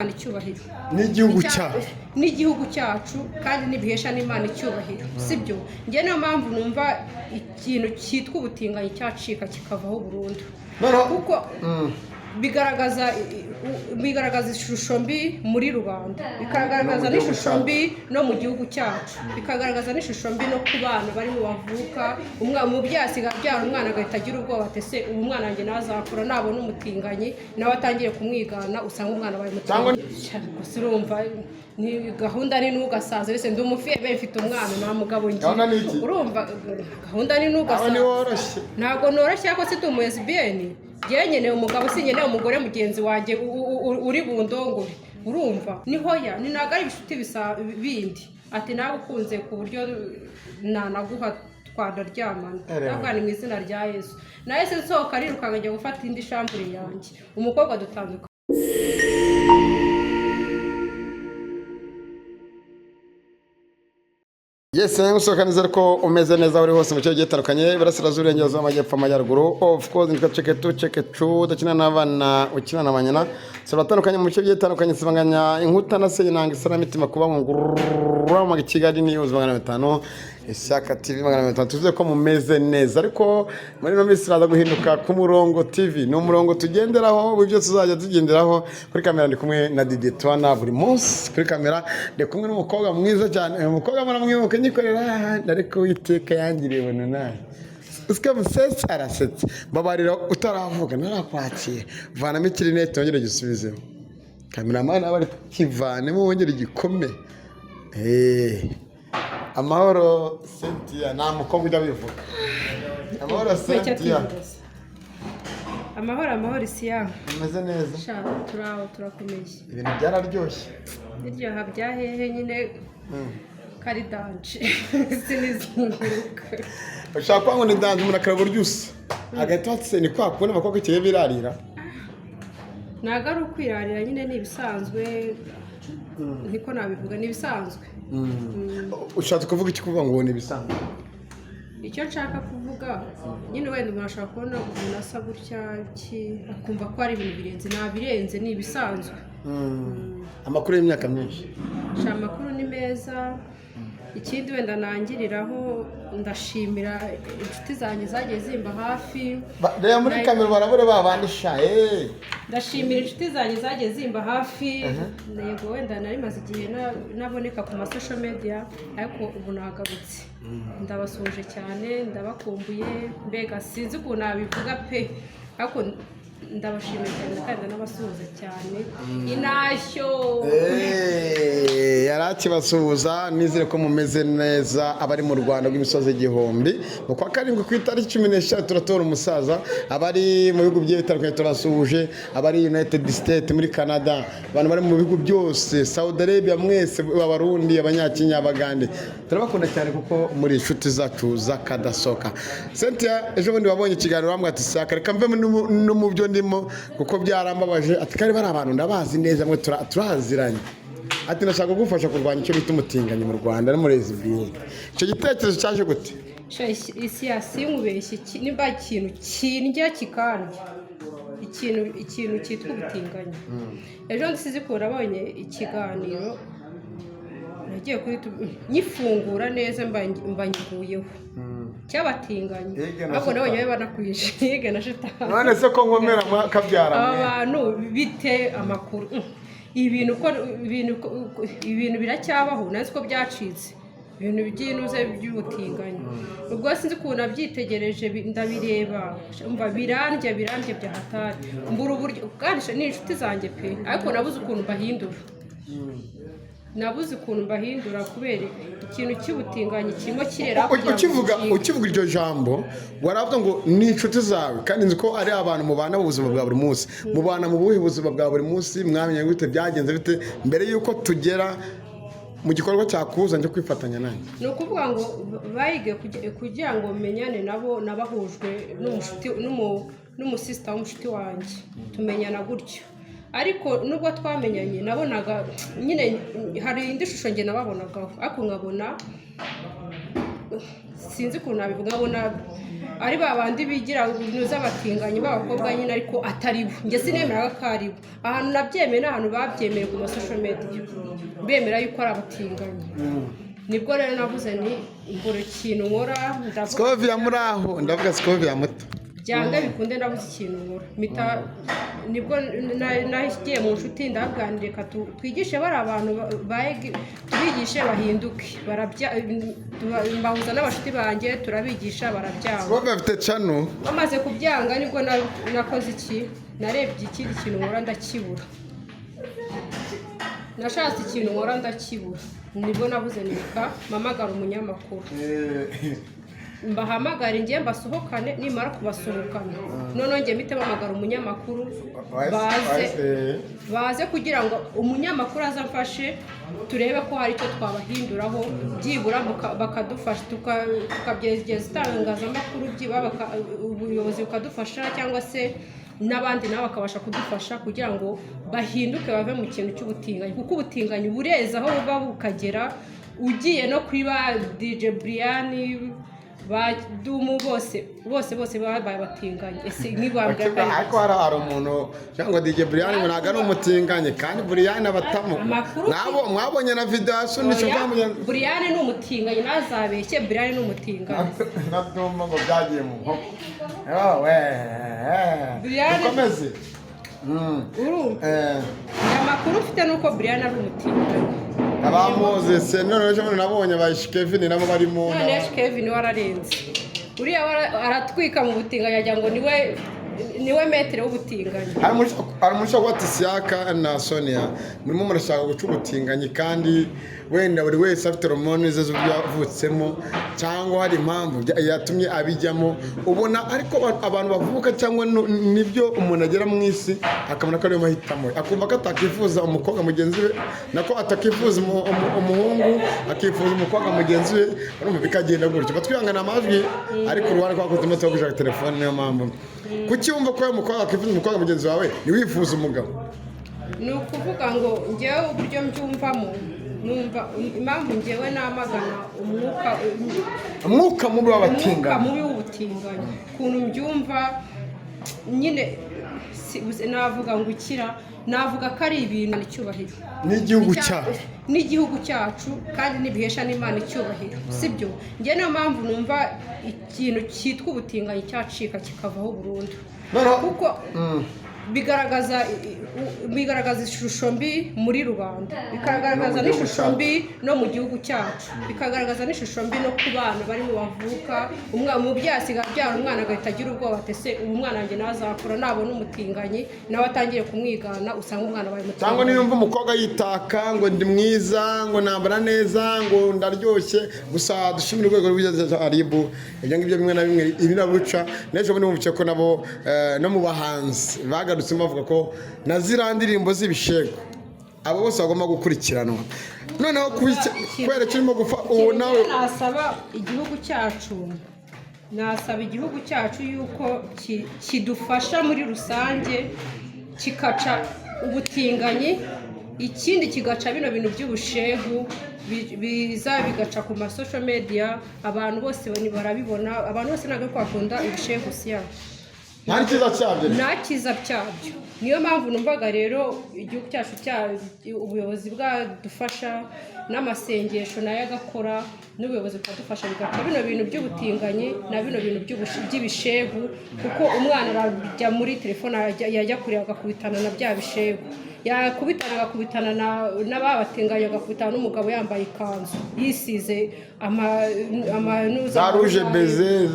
icyubahiro n'igihugu cyacu kandi nibihesha n'Imana icyubahiro sibyo nge niyo mpamvu numva ikintu cyitwa ubutinganyi cyacika kikavaho burundu kuko bigaragaza ishusho mbi muri rubanda bikagaragaza n'ishusho mbi no mu gihugu cyacu bikagaragaza n'ishusho mbi no ku bana bari mu bavuka umubyeyi asiga abyara umwana agahita agira ubwoba ati se ubu mwana wanjye nazakura nabona umutinganyi nawe atangiye kumwigana usanga umwana baye mutinganyi urumva ni gahunda ni nugasaza wese ndi umufiyebe mfite umwana nta mugabo ngiye urumva gahunda ni nugasaza ntabwo noroshye ko se ndi umu lesbienne ngenye umugabo sinyeneye umugore mugenzi wanjye uri bundongore urumva ni hoya ni nagari ibishuti bindi ati nawe ukunze ku buryo nanaguha twadaryamana ntabwo ni mu izina rya Yesu naye se nsohoka ariruka ngajya gufata indi shambure yanjye umukobwa dutandukanye. Yes, musoka nizere ko umeze neza uri hose mu cyo gitandukanye Iburasirazuba Iburengerazuba Amajyepfo Amajyaruguru of course nika cheke tu dakina n'abana ukina n'abanyana sabatandukanye mu cyo gitandukanye sibanganya inkuta na se inanga isaramitima kuba mu ngurura mu Kigali News 500 Ishyaka TV 500 tuvuze ko mumeze neza ariko muri no misiraza guhinduka ku murongo TV no murongo tugenderaho bivyo tuzajya tugenderaho kuri kamera ndi kumwe na Didi Twana buri munsi kuri kamera ndi kumwe n'umukobwa mwiza cyane umukobwa muramwibuka nyikorera ariko witeka yangiriye bona naye uska musese arasetse babarira utaravuga narakwakiye vana mikirinete wongere gisubizeho cameraman abari kivane mu wongere gikome amahoro Cynthia nta mukobwa udabivuga amahoro Cynthia amahoro isiya umeze neza shaka turakomeye ibintu byararyoshye iryoha byahehe nyine kari danje sinizunguruka ushaka kwanga ni danje umuntu akaraba uryusa agatatse ni kwa kubona abakobwa kiye birarira naga ari ukwirarira nyine ni ibisanzwe niko nabivuga ni ibisanzwe ushatse kuvuga iki kuvuga ngo ni ibisanzwe icyo nshaka kuvuga nyine wenda umuntu ashobora kubona umuntu asa gutya akumva ko ari ibintu birenze nabirenze ni ibisanzwe amakuru y'imyaka myinshi amakuru ni meza ikindi wenda nangiriraho ndashimira inshuti zanjye zagiye zimba hafi rero muri kamera barabure babandisha ndashimira inshuti zanjye zagiye zimba hafi yego wenda nari maze igihe naboneka ku social media ariko ubu nagarutse ndabasuje cyane ndabakumbuye mbega sinzi ukuntu nabivuga pe ariko ndabashimiye cyane kandi nabasuhuza cyane inashyo yarakibasuhuza nizere ko mumeze neza abari mu Rwanda rw'imisozi igihumbi uko akarindwi ku itariki 13 turatora umusaza abari mu bihugu bye bitandukanye turasuhuje abari United States muri Canada abantu bari mu bihugu byose Saudi Arabia mwese abarundi abanyakenya abagande turabakunda cyane kuko muri inshuti zacu zakadasoka Cynthia ejo bundi wabonye ikiganiro bamwe ati saka reka mve no mu byo ndimo kuko byarambabaje ati kare bari abantu ndabazi neza mwe turaziranye ati nashaka gufasha kurwanya icyo bita umutinganyi mu Rwanda no muri lesbienne icyo gitekerezo cyaje gute isi yasinkubeshye nimba ikintu kindya kikandya ikintu cyitwa ubutinganyi ejo ndisize ko urabonye ikiganiro nagiye kuri nyifungura neza mbanyiguyeho cyabatinganye ahubwo nabonye banakwije yige na shitani none se ko nkomera kabyara abantu bite amakuru ibintu biracyabaho nazi ko byacitse ibintu by'inuze by'ubutinganyi ubwo sinzi ukuntu abyitegereje ndabireba umva birandya bya hatari mbura uburyo kandi ni inshuti zanjye pe ariko nabuze ukuntu mbahindura kubera ikintu cy'ubutinganyi kirimo kirera ukivuga iryo jambo waravuga ngo ni inshuti zawe kandi nzi ko ari abantu mubana mu buzima bwa buri munsi mubana mu buhe buzima bwa buri munsi mwamenye gute byagenze bite mbere yuko tugera mu gikorwa cyakuza nje kwifatanya nanjye ni ukuvuga ngo bayige kugira ngo menyane nabo nabahujwe n'umusista w'umushuti wanjye tumenyana gutyo ariko nubwo twamenyanye nabonaga nyine hari indi shusho nge nababonagaho ariko nkabona sinzi ukuntu nabivuga nkabona ari babandi bigira ibintu z'abatinganyi b'abakobwa nyine ariko atari bo njye sinemeraga ko ari bo ahantu nabyemeye n'ahantu babyemeye ku masosho media bemera yuko ari abatinganyi nibwo rero navuze ni mbura ikintu nkora Scovia muri aho ndavuga Scovia muto byanga bikunde ndabuze ikintu nkora nibwo nagiye mu nshuti ndaganire ka twigishe bari abantu tubigishe bahinduke mbahuza n'abashuti banjye turabigisha barabyanga Scovia afite channel bamaze kubyanga nibwo nakoze iki narebye ikindi kintu nkora ndakibura nashatse ikintu nkora ndakibura nibwo nabuze nireka mpamagara umunyamakuru mbahamagare njye mbasohokane nimara kubasohokana noneho njye mpite mpamagara umunyamakuru baze kugira ngo umunyamakuru azamfashe turebe ko hari icyo twabahinduraho byibura bakadufasha tukabyegeza itangazamakuru ubuyobozi bukadufasha cyangwa se n'abandi nabo bakabasha kudufasha kugira ngo bahinduke bave mu kintu cy'ubutinganyi kuko ubutinganyi bureza aho buba bukagera ugiye no kuri ba DJ Brian badumu bose babaye batinganye ese nibambwa ariko hari umuntu cyangwa DJ Brian ngo ntago ari umutinganye kandi Brian abatamo mwabonye na video yasunisha bamwe Brian ni umutinganye nazabeshye Brian ni umutinganye nabyumva ngo byagiye mu nkoko Brian komeze amakuru ufite nuko Brian ari umutinganye abamuze se none nabonye ba Kevin nabo barimo none Kevin wararenze uriya aratwika mu butinganya yagira ngo niwe metere w'ubutinganyi hari umusha wa Tisiaka na Sonia murimo murashaka guca ubutinganyi kandi wenda buri wese afite hormone ze z'ubyavutsemo cyangwa hari impamvu yatumye abijyamo ubona ariko abantu bavuka cyangwa nibyo umuntu agera mu isi akamana ko ariyo mahitamo akumva ko atakifuza umukobwa mugenzi we nako atakifuza umuhungu akifuza umukobwa mugenzi we urumva bikagenda gutyo batwihangana amajwi ariko uruhare rwako tumaze gushaka telefone niyo mpamvu kuki wumva ko umukobwa akifuza umukobwa mugenzi wawe ntiwifuza umugabo ni ukuvuga ngo njyewe uburyo mbyumvamo numva impamvu njyewe namagana umwuka mubi w'abatinganyi ukuntu mbyumva nyine navuga ngo ukira navuga ko ari ibintu icyubahiro n'igihugu cyacu kandi n'ibihesha n'Imana icyubahiro sibyo njye niyo mpamvu numva ikintu cyitwa ubutinganyi cyacika kikavaho burundu kuko bigaragaza ishusho mbi muri rubanda bikagaragaza n'ishusho mbi no mu gihugu cyacu bikagaragaza n'ishusho mbi no ku bana barimo bavuka umubyeyi asigaye abyara umwana agahita agira ubwoba ese ubu mwana wanjye nazakura nabona umutinganyi nawe atangiye kumwigana usanga umwana bari mutinganyi cyangwa niyo mva umukobwa yitaka ngo ndi mwiza ngo nambara neza ngo ndaryoshye gusa dushimira urwego rw'ubugezi aribu ibyo ngibyo bimwe na bimwe ibinabuca n'ejo bundi mvuze ko nabo no mu bahanzi bagarutse bavuga ko na ziriya ndirimbo z'ibishego abo bose bagomba gukurikiranwa noneho kwereka urimo gupfa ubu nawe nasaba igihugu cyacu yuko kidufasha muri rusange kikaca ubutinganyi ikindi kigaca bino bintu by'ubushehu biza bigaca ku masosho media abantu bose barabibona abantu bose ntabwo bakunda ubushehu siya nta cyiza cyabyo niyo mpamvu numvaga rero igihugu cyacu ubuyobozi bwadufasha n'amasengesho nayo agakora n'ubuyobozi bukadufasha bigaca bino bintu by'ubutinganyi na bino bintu by'ibishegu kuko umwana arajya muri telefone yajya kureba agakubitana na bya bishegu agakubitana n'ababatinganye agakubitana n'umugabo yambaye ikanzu yisize za ruje beze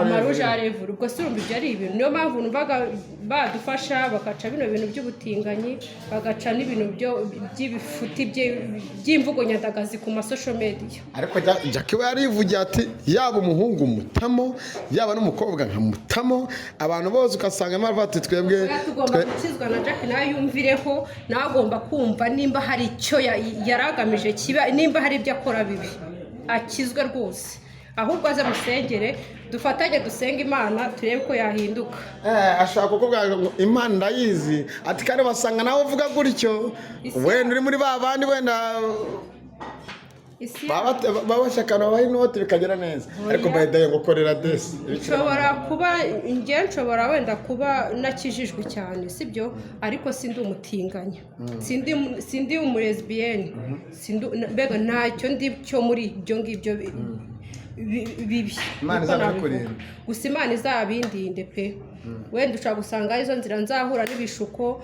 amaruje arevura ubwo si urumva ibyo ari ibintu niyo mpamvu numvaga badufasha bagaca bino bintu by'ubutinganyi bagaca n'ibintu by'ibifuti by'imvugo nyandagazi ku masosho media ariko Jackie we yarivugiye ati yaba umuhungu mutamo yaba n'umukobwa nkamutamo abantu bose ugasanga bati twebwe tugomba gukizwa na Jackie nawe yumvireho nawe agomba kumva nimba hari icyo yaragamije kiba nimba hari ibyo akora bibi akizwe rwose ahubwo aze musengere dufatanye dusenga Imana turebe ko yahinduka ashaka kuvuga ngo Imana ndayizi ati kandi basanga nawe uvuga gutyo wenda uri muri ba bandi wenda baba bashaka babaha inoti bikagera neza ariko bayidaye ngo korera desi nshobora wenda kuba nakijijwe cyane sibyo ariko sindi umutinganya sindi umulesbiyeni mbega ntacyo ndi cyo muri ibyo ngibyo bibi Imana izabikurira gusa Imana izabindinde pe wenda ushaka gusanga izo nzira nzahura n'ibishuko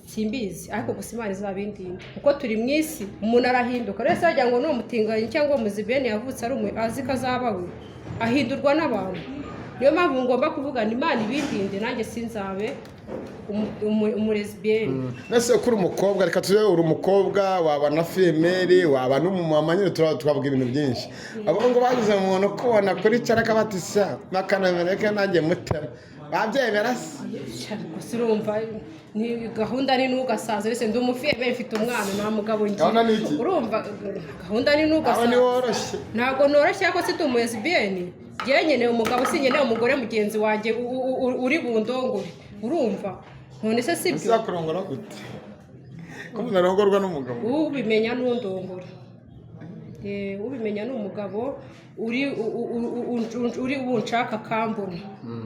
simbizi ariko gusa Imana izabindinde kuko turi mu isi umuntu arahinduka rese wagira ngo n'uwo mutinganye cyangwa umuzibeni yavutse ari azi ko azaba we ahindurwa n'abantu niyo mpamvu ngomba kuvuga ni Imana ibindinde nanjye sinzabe umulesbiyeni nase kuri umukobwa reka tuze uri umukobwa waba na female waba n'umumama nyine tukavuga ibintu byinshi abo ngo bagize umuntu kubona kuri cyaraka batisa bakanamereka nanjye mutema babyemera se urumva ni gahunda ni nugasaza wese ndi umufiyeme mfite umwana nta mugabo ngiye urumva gahunda ni nugasaza ntabwo noroshye ko si umulesbiyeni ngenye umugabo sinyeneye umugore mugenzi wanjye uri bundongore urumva none se sibyo uzakurongora gute ko munarongorwa n'umugabo ubimenya n'undongora ubimenya n'umugabo uri bunshaka kambona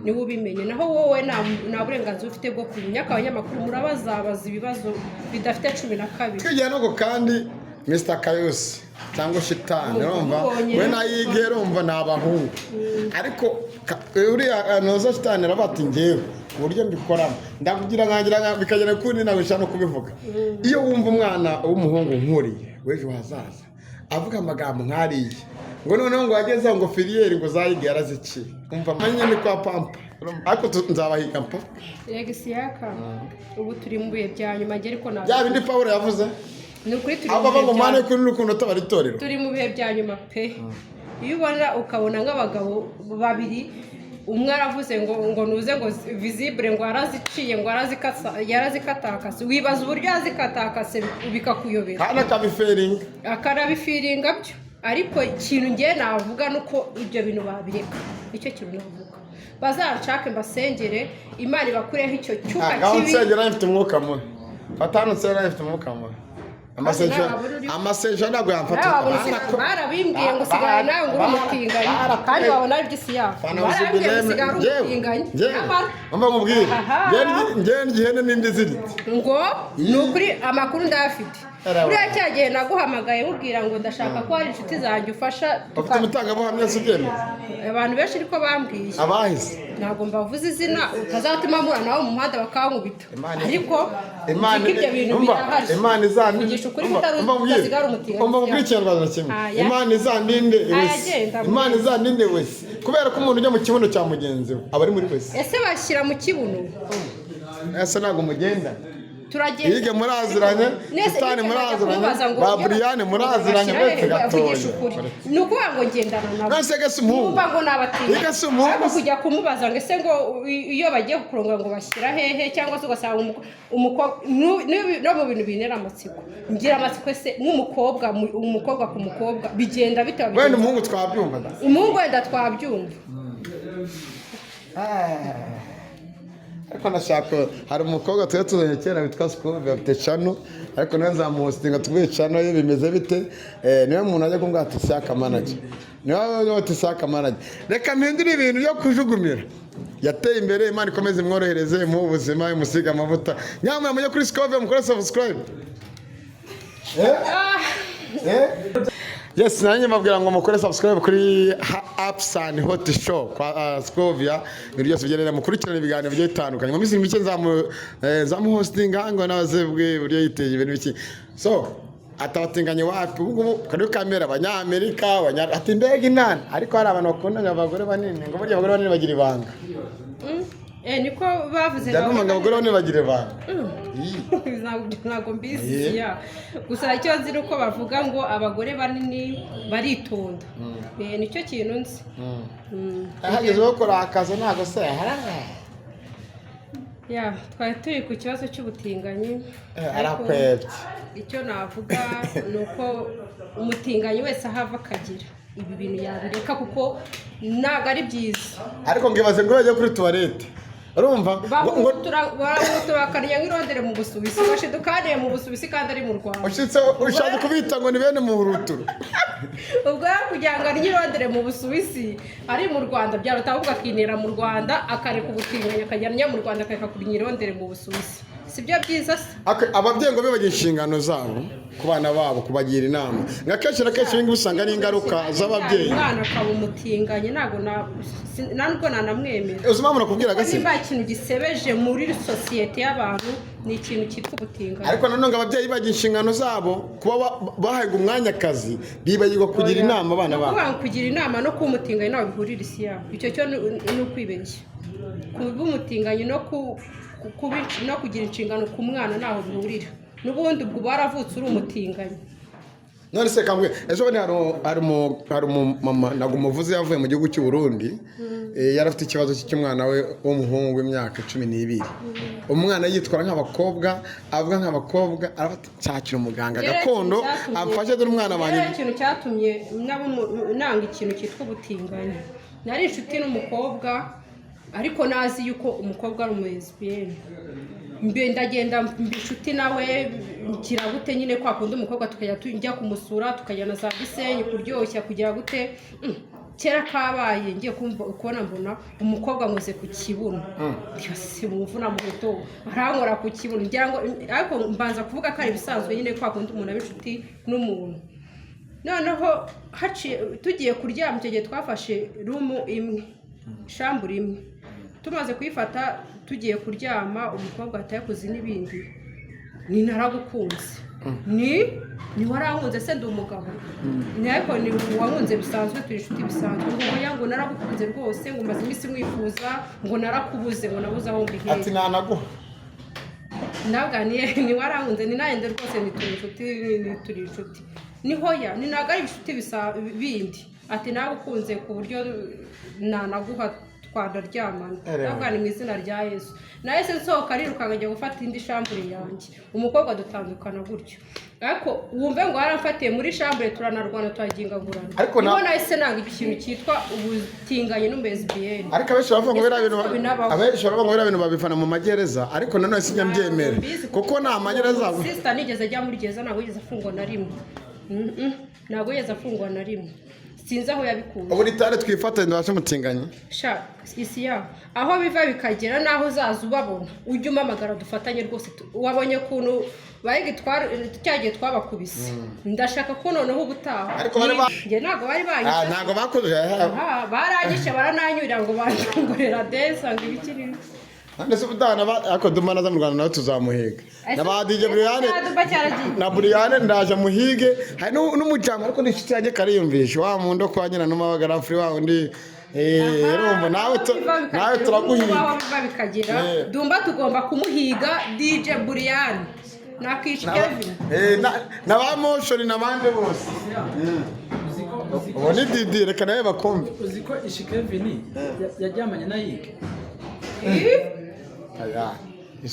niwe ubimenye naho wowe nta burenganzira ufite bwo kumenya ko abanyamakuru murabazabaza ibibazo bidafite 12 twigiye no kandi Mr. Kayusi cyangwa shitani urumva we nayige urumva nabahungu ariko uriya noza shitani arabati ngewe uburyo mbikoramo ndakugira nkangira bikagera kundi nabisha no kubivuga iyo wumva umwana w'umuhungu nkuriye wejo hazaza avuga amagambo nkariye ngo noneho ngo ageze ngo filiere ngo zayige yaraziciye umva manye ni kwa pampa ariko nzabahiga mpa legisi yaka ubu turi mu bihe bya nyuma ngeri ko ya bindi Paul yavuze ni ukuri turi aba babo mane kuri n'ukuntu tabaritorero turi mu bihe bya nyuma pe iyo ubona ukabona nk'abagabo babiri umwe aravuze ngo nuze ngo visible ngo araziciye ngo yarazikatakase wibaza uburyo yazikatakase bikakuyobera hana kabiferinga akarabifiringa byo ariko ikintu ngiye navuga nuko ibyo bintu babireka icyo kintu navuga bazanshake mbasengere Imana ibakureho icyo cyuka kibi gansengera ifite umwuka mubi batanutse ifite umwuka mubi amasejo ntabwo yamfata barabimbwiye ngo usigara nawe ngo umutinganye kandi wabona ari by'isi yafu barabimbwiye ngo usigara umutinganye mba mubwire ngende igihene n'indi ziriti ngo ni ukuri amakuru ndayafite uriya cyagihe naguhamagaye nkubwira ngo ndashaka ko hari inshuti zanjye ufasha ufite umutangabuhamya se ubyemeye abantu benshi ariko bambwiye abahise ntabwo mbavuze izina utazatuma mpura nawe mu muhanda bakankubita ariko ibyo bintu birahari Imana izandinde ukuri mutasigara umutinganye umva mubwire ikinyarwanda kimwe Imana izandinde wese Imana izandinde wese kubera ko umuntu ujya mu kibuno cya mugenzi we aba ari muri wese ese bashyira mu kibuno ese ntabwo mugenda turagenda yige muraziranye Sitani muraziranye Babriyane muraziranye bose gatoya ni ukuvuga ngo ngendana nabo nase gase umuhungu umva ngo nabatinya gase umuhungu ariko kujya kumubaza ngo ese ngo iyo bagiye kuronga ngo bashyira hehe cyangwa se ugasanga umukobwa no mu bintu binera amatsiko ngira amatsiko ese nk'umukobwa ku mukobwa bigenda bitaba wenda umuhungu twabyumva umuhungu wenda twabyumva ariko nashaka hari umukobwa twe tuzanye kera witwa Scovia afite channel ariko nawe nzamuhostinga tugwe channel ye bimeze bite niwe muntu ajya kumbwira ati saka manager niwe ati saka manager reka mpindure ibintu byo kujugumira yateye imbere Imana ikomeze imworohereze mu buzima imusiga amavuta nyamara mujye kuri Scovia mukore subscribe Yes, nanjye mbabwira ngo mukore subscribe kuri Upsan Hot Show kwa Scovia ibyo byose bigenera mukurikirana ibiganiro bigiye bitandukanye mu minsi mike zamu hostinga ngo nabazebwe buryo yiteje ibintu biki so atabatinganye wapi ubwo kuri kamera abanyamerika ati mbega inana ariko hari abantu bakundana abagore banini ngo burya abagore banini bagira ibanga niko bavuze ngo abagore banini bagira ibanga ntabwo mbizi gusa icyo nzi ni uko bavuga ngo abagore banini baritonda nicyo kintu nzi hageze bakora akazi ntabwo se twari turi ku kibazo cy'ubutinganyi arakwebye icyo navuga ni uko umutinganyi wese ahava akagira ibi bintu yabireka kuko ntabwo ari byiza ariko ngibaze ngo bajye kuri tuwarete urumva bakariye nk'irondere mu Busuwisi bashidukaniye mu Busuwisi kandi ari mu Rwanda ushatse kubita ngo ni bene muhuruturu ubwo kugira ngo ari nk'irondere mu Busuwisi ari mu Rwanda byarota ahubwo akinira mu Rwanda akareka ubutinganyi akajyana mu Rwanda akareka kurinya irondere mu Busuwisi sibyo byiza se ababyeyi ngo bibagira inshingano zabo ku bana babo kubagira inama nka kenshi na kenshi ibingibi usanga ari ingaruka z'ababyeyi umwana akaba umutinganyi ntabwo ntabwo nanamwemera uzima nakubwira gase niba ikintu gisebeje muri sosiyete y'abantu ni ikintu cyitwa ubutinganyi ariko nanone ababyeyi bagira inshingano zabo kuba bahaga umwanya akazi bibagirwa kugira inama abana babo kugira inama no kuba umutinganyi nawe bihurira isi yabo icyo cyo ni ukwibeshya kuba umutinganyi no kugira inshingano ku mwana naho bihurira n'ubundi ubwo baravutse uri umutinganyi none se kamwe ejo bundi hari umumama ntabwo umuvuzi yavuye mu gihugu cy'u Burundi yari afite ikibazo cy'umwana we w'umuhungu w'imyaka 12 umwana yitwara nk'abakobwa avuga nk'abakobwa arafata cyakira umuganga gakondo amfashe dore umwana wanjye ikintu cyatumye nanga ikintu cyitwa ubutinganyi nari inshuti n'umukobwa ariko nazi yuko umukobwa ari umu-lesbienne ndagenda mbishuti nawe ngira gute nyine kwa kundi umukobwa tukajya tujya kumusura tukajyana za Gisenyi kuryoshya kugira gute kera kabaye ngiye kubona mbona umukobwa nkoze ku kibuno byose muvuna mu buto arankora ku kibuno ngira ngo ariko mbanza kuvuga ko ari bisanzwe nyine kwa kundi umuntu abishuti n'umuntu noneho tugiye kuryama icyo gihe twafashe rumu imwe shambura imwe tumaze kuyifata tugiye kuryama umukobwa atayakoze n'ibindi ni naragukunze ni warankunze se ndi umugabo ni ariko ni wankunze bisanzwe turi inshuti bisanzwe ngo naragukunze rwose ngo maze iminsi mwifuza ngo narakubuze ngo nabuze aho mbihera ati nanaguha nabwa ni warankunze ni nayende rwose ni turi inshuti ni hoya ni naga ari inshuti bindi ati nagukunze ku buryo nanaguha twadaryamana nabwo ni mu izina rya Yesu nahise nsohoka ariruka nkajya gufata indi shambure yanjye umukobwa dutandukana gutyo ariko wumve ngo yaramfatiye muri shambure turanarwana twagingagurana ariko nahise nanga ikintu cyitwa ubutinganyi n'umu-lesbienne ariko abenshi bavuga ngo biriya bintu babifana mu magereza ariko nanone sinyabyemera kuko nta magereza sister nigeze ajya muri gereza ntabwo yigeze afungwa na rimwe ntabwo yigeze afungwa na rimwe sinzi aho yabikuye ubu ritare twifatanye ndabasha umutinganyi sha isi ya aho biva bikagera naho uzaza ubabona ujye umamagara dufatanye rwose wabonye kuntu cyagiye twabakubise ndashaka ko noneho ubutaha ariko njye ntabwo bari banyishe ntabwo bakoze baranyishe barananyurira ngo bandongorera desa ngo ibikiri ndetse ubudana ako dumana za mu Rwanda nawe tuzamuhiga na DJ Briane na Briane ndaje muhige hari n'umujama ariko nishiti yanjye kariyumvisha wa mundo kwa nyina n'umabagara free wa undi rumbo nawe turaguhiga bikagera dumba tugomba kumuhiga DJ Briane nakisha Kevin na ba motion n'abandi bose ubu ni Didi reka nawe bakombe uziko ishi Kevin yaryamanye na Yike aya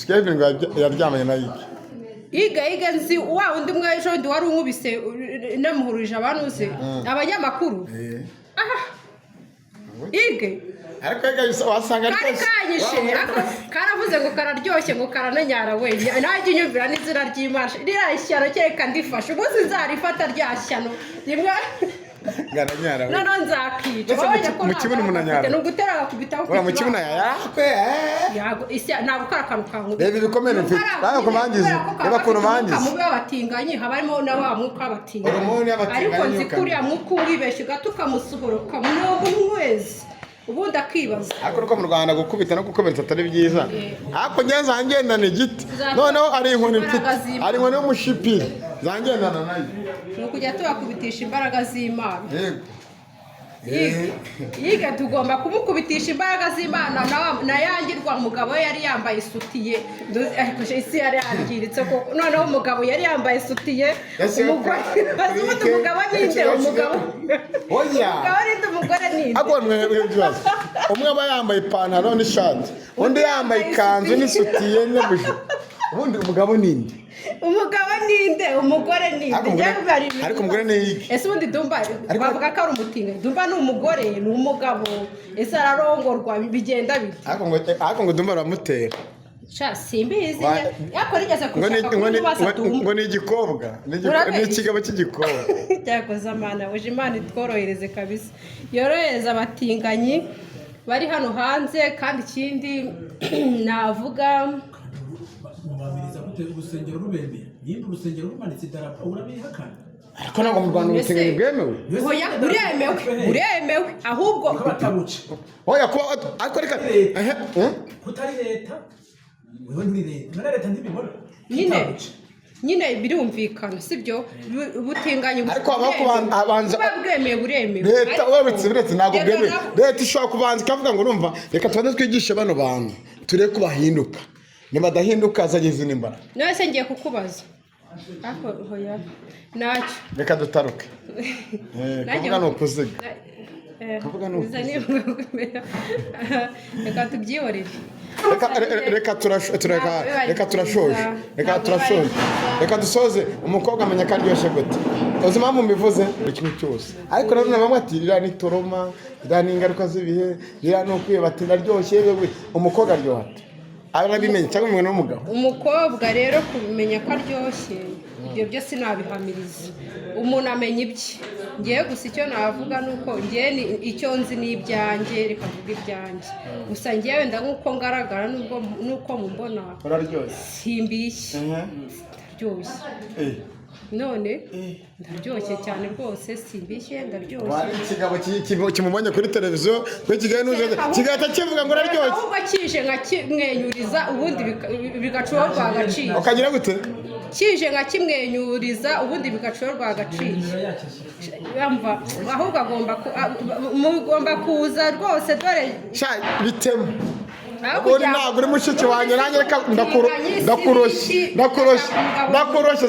Kevin ngo yaryamanye na Yike iga nzi wa undi mwe ejo ndi wari unkubise namuhurije abantu uze abanyamakuru ige ariko wasanga kanyishe karavuze ngo kararyoshye ngo karananyara we najye nyumvira n'izina ry'Imana rira ishyano kereka ndifashe umunsi nzarifata ryashyano rimwe garanyara no nzakica mu kibuno umunanyara no gutera kubitaho mu kibuno yakwe yago isya ntabwo karakantu kangu reba ibikomere mfite bayo kumangize reba kuntu mangize mu batinganye habarimo na wa mwuka batinganye ariko nzikuriya mwuka wibeshye gatukamusuhoroka mu mwezi ubundi akibaza ariko nuko mu Rwanda gukubita no gukomeretsa atari byiza ariko njye zangendana igiti noneho ari inkoni mfite ari inkoni y'umushipiri zangendana nayo no kujya tubakubitisha imbaraga z'Imana yiga tugomba kumukubitisha imbaraga z'Imana na yangirwa umugabo yari yambaye isutiye ariko isi yari yangiritse ko noneho umugabo yari yambaye isutiye umugabo ninde umugabo oya ninde umugore ninde ako mwebibazo umwe aba yambaye ipantaro n'ishati undi yambaye ikanzu n'isutiye n'ibisho ubundi umugabo ninde umugabo ninde umugore ninde ariko umugore ni iki ese ubundi Dumba bavuga ko ari umutinganyi Dumba ni umugore ni umugabo ese ararongorwa bigenda bite ariko ngo Dumba aramutera sha simbizi yakora igeze kushaka ngo ni igikobwa ni ikigabo cy'igikobwa cyakoze amana uje Imana itworohereze kabisa yorohereza abatinganyi bari hano hanze kandi ikindi navuga mubamiriza gute urusengero rubemeye nimba urusengero rumanitse idarapo urabihakana ariko ntabwo mu Rwanda ubutinganyi bwemewe oya buremewe ahubwo batabuca oya kuba ariko reka kutari leta wewe nturi leta na leta ntibibona nyine birumvikana sibyo ubutinganyi ariko abanza buremewe leta wabitse ntabwo bwemewe leta ishobora kubanza ikavuga ngo urumva reka tubanze twigishe bano bantu turebe ko bahinduka nibadahinduka azageze imbaraga none se ngiye kukubaza ako hoya nacyo reka dutaruke kuvuga ni ukuziga kuvuga ni ukuziga reka tubyihorere reka turashoje reka dusoze umukobwa amenya ko aryoshye gute uzi impamvu mbivuze buri kimwe cyose ariko nanone bamwe ati ririya ni toroma ririya ni ingaruka z'ibihe ririya ni ukwiba ati naryoshye yewe umukobwa aryoha arabimenye cyangwa umwana n'umugabo umukobwa rero kumenya ko aryoshye ibyo byose nabihamiriza umuntu amenya ibye ngiye gusa icyo navuga nuko ngiye icyo nzi n'ibyanjye reka vuga ibyanjye gusa ngiye wenda nk'uko ngaragara nuko mumbona uraryoshye simbishye ndaryoshye none ndaryoshye cyane rwose simbishye ndaryoshye wari ikigabo kimubonye kuri televiziyo kuri Kigali n'uje kigahita kivuga ngo araryoshye ahubwo kije nka kimwenyuriza ubundi bigacurwa agaciro ukagira gute kije nka kimwenyuriza ubundi bigacurwa agaciro yamva ahubwo mugomba kuza rwose dore sha bitemo uri ntabwo uri mushiki wanjye nanjye reka ndakuroshye 078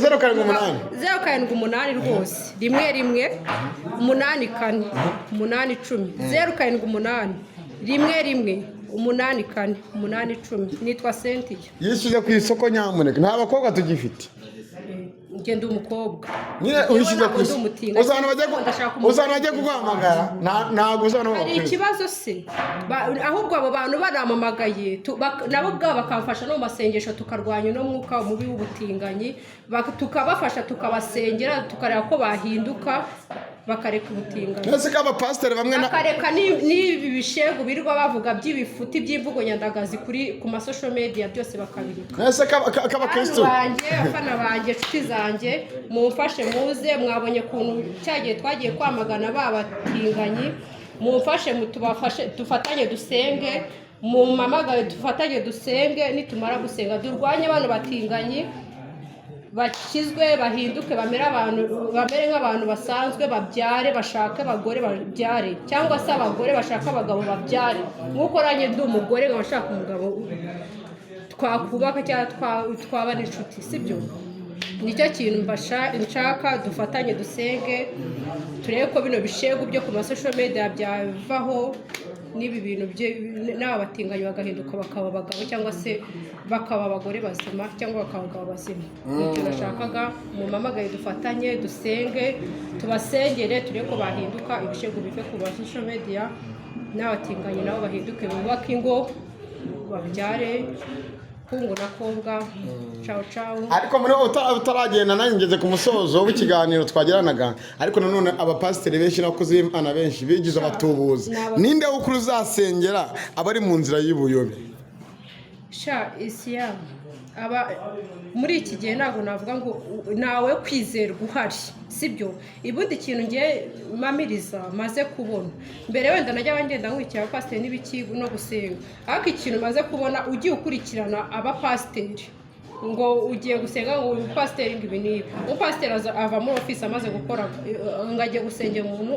078 rwose 11 8 4 8 10 078 11 8 4 8 10 nitwa Cynthia yishyuze ku isoko nyamuneka nta bakobwa tugifite ngende umukobwa nyine uyishyuze ku isoko uzana bajye kuguhamagara ntabwo uzana hari ikibazo se ahubwo abo bantu baramamagaye nabo ubwabo bakamfasha no mu masengesho tukarwanya no mwuka mubi w'ubutinganyi tukabafasha tukabasengera tukareba ko bahinduka bakareka ubutinganyi nese ko abapasiteri bamwe bakareka n'ibi bishego birirwa bavuga by'ibifuti by'imvugo nyandagazi ku ma social media byose bakabirika nese k'abakristo abafana banjye inshuti zanjye mumfashe muze mwabonye kuntu cyagiye twagiye kwamagana babatinganyi mumfashe dufatanye dusenge mumamagaye dufatanye dusenge nitumara gusenga durwanye abantu batinganyi bakizwe bahinduke bamere nk'abantu basanzwe babyare bashake abagore babyare cyangwa se abagore bashaka abagabo babyare nk'uko ranye ndi umugore nkabashaka umugabo twakubaka cyangwa twaba n'inshuti sibyo nicyo kintu nshaka dufatanye dusenge turebe ko bino bishego byo ku masosho media byavaho n'ibi bintu n'aba batinganyi bagahinduka bakaba abagabo cyangwa se bakaba abagore bazima cyangwa bakaba abagabo bazima nicyo nashakaga mumamagaye dufatanye dusenge tubasengere turebe ko bahinduka ibishego bive ku masosho media n'abatinganyi nabo bahinduke bubake ingo babyare kungu na kobwa ciao ariko muri utaragenda nanjye ngeze ku musozo w'ikiganiro twagiranaga ariko nanone abapasiteri benshi n'abakozi b'Imana benshi bigize abatubuzi ninde wo kuri uzasengera abari mu nzira y'ubuyobe sha isiya muri iki gihe ntabwo navuga ngo nawe kwizerwa uhari sibyo ibundi kintu ngiye mamiriza maze kubona mbere wenda najya ngenda nkwikira abapasiteri n'ibiki no gusenga ariko ikintu maze kubona ugiye ukurikirana abapasiteri ngo ugiye gusenga ngo umupasiteri ngo ibi n'ibi umupasiteri ava muri ofisi amaze gukora ngo agiye gusengera umuntu